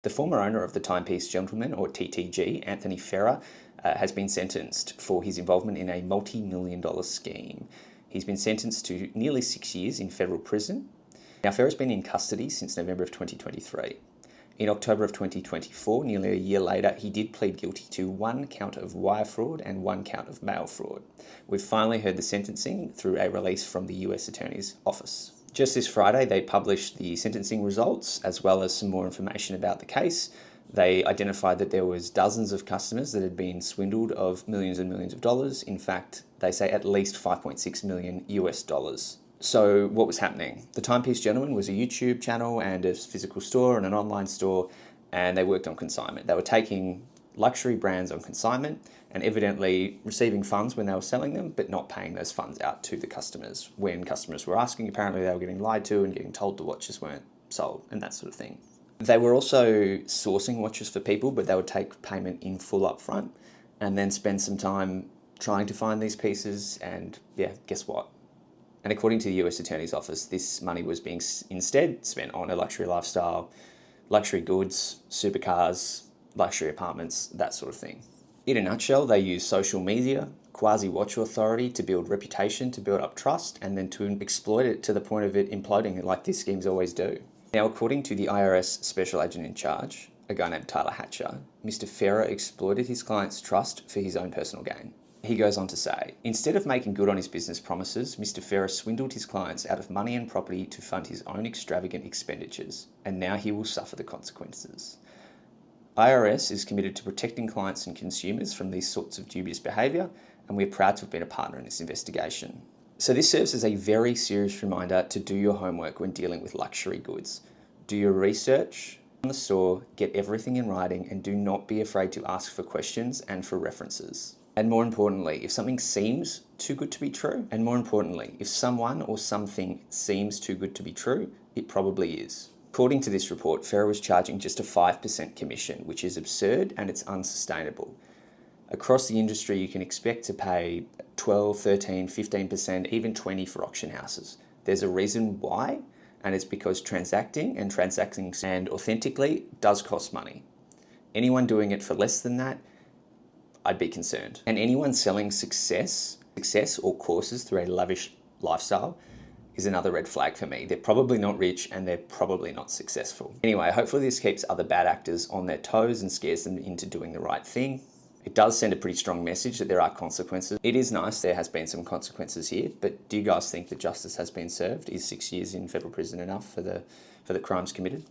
The former owner of the Timepiece Gentlemen, or TTG, Anthony Ferrer, has been sentenced for his involvement in a multi-million-dollar scheme. He's been sentenced to nearly 6 years in federal prison. Now, Ferrer's been in custody since November of 2023. In October of 2024, nearly a year later, he did plead guilty to 1 count of wire fraud and 1 count of mail fraud. We've finally heard the sentencing through a release from the US Attorney's Office. Just this Friday, they published the sentencing results as well as some more information about the case. They identified that there was dozens of customers that had been swindled of millions and millions of dollars. In fact, they say at least 5.6 million US dollars. So what was happening? The Timepiece Gentlemen was a YouTube channel and a physical store and an online store, and they worked on consignment. They were taking luxury brands on consignment and evidently receiving funds when they were selling them, but not paying those funds out to the customers. When customers were asking, apparently they were getting lied to and getting told the watches weren't sold and that sort of thing. They were also sourcing watches for people, but they would take payment in full upfront and then spend some time trying to find these pieces, and yeah, guess what? And according to the US Attorney's Office, this money was being instead spent on a luxury lifestyle, luxury goods, supercars, luxury apartments, that sort of thing. In a nutshell, they use social media, quasi-watch authority to build reputation, to build up trust, and then to exploit it to the point of it imploding like these schemes always do. Now, according to the IRS Special Agent in Charge, a guy named Tyler Hatcher, Mr. Ferrer exploited his client's trust for his own personal gain. He goes on to say, instead of making good on his business promises, Mr. Ferrer swindled his clients out of money and property to fund his own extravagant expenditures, and now he will suffer the consequences. IRS is committed to protecting clients and consumers from these sorts of dubious behaviour, and we're proud to have been a partner in this investigation. So this serves as a very serious reminder to do your homework when dealing with luxury goods. Do your research on the store, get everything in writing, and do not be afraid to ask for questions and for references. And more importantly, if something seems too good to be true, and more importantly, if someone or something seems too good to be true, it probably is. According to this report, Ferrer was charging just a 5% commission, which is absurd and it's unsustainable. Across the industry, you can expect to pay 12, 13, 15%, even 20% for auction houses. There's a reason why, and it's because transacting and authentically does cost money. Anyone doing it for less than that, I'd be concerned. And anyone selling success or courses through a lavish lifestyle is another red flag for me. They're probably not rich and they're probably not successful. Anyway, hopefully this keeps other bad actors on their toes and scares them into doing the right thing. It does send a pretty strong message that there are consequences. It is nice there has been some consequences here, but do you guys think that justice has been served? Is 6 years in federal prison enough for the crimes committed?